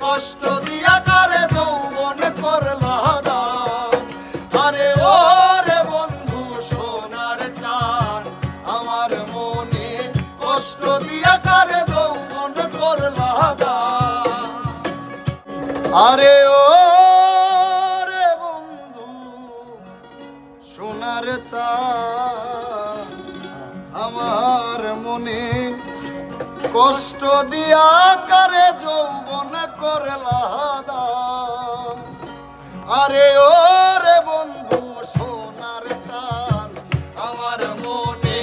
কষ্ট দিয়া কারে যৌবন করলা দান। আরে ও রে বন্ধু সোনার চান, আমার মনে কষ্ট দিয়া কারে যৌবন করলা দান। আরে ও রে বন্ধু সোনার চান, আমার মনে কষ্ট দিয়া কারে যৌবন করলা দান। আরে ও রে বন্ধু সোনার চান, আমার মনে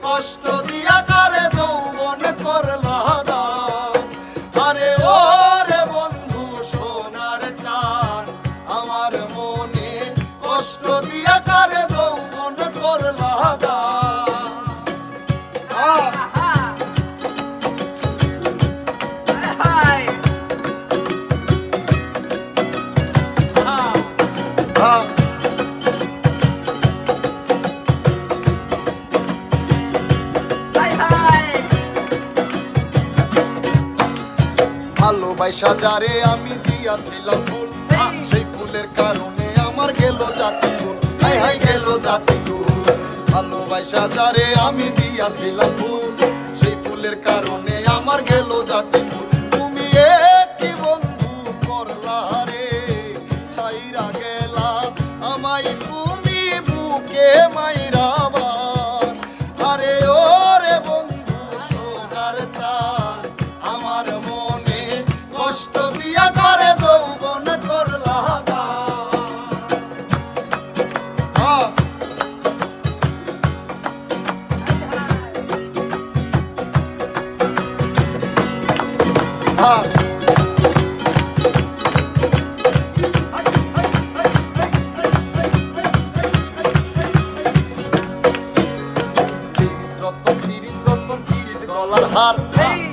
কষ্ট দিয়া কারে যৌবন করলা দান। আরে ও রে বন্ধু সোনার চান, আমার মনে কষ্ট দিয়া কারে যৌবন করলা দান। ভালোবাসা যারে আমি দিয়াছিলাম ফুল, সেই ফুলের কারণে আমার গেল জাতি কুল। হাই হাই গেল জাতি কুল। ভালোবাসা যারে আমি দিয়াছিলাম ফুল, সেই ফুলের কারণে আমার গেল জাতি কুল। তুমি কি বন্ধু করলা রে, ছাইরা গেলা আমায় তুমি বুকে মাইরাবার। আরে ও রে বন্ধু সোনার চান, আমার মনে কষ্ট দিয়া করে যৌবন করলা দান। হার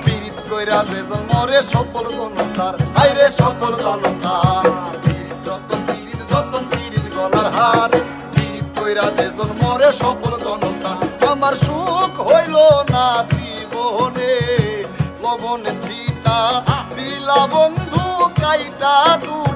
পীড়িত কইরা যেজন মরে সকল জনতার, হাইরে সকল জনতার। পীড়িত রতন পীড়িত যতন পীড়িত গলার হার, পীড়িত কইরা যেজন মরে সকল জনতার। আমার সুখ হইল না জীবনে, লবণ ছিটা দিলা বন্ধু কাইটা দূর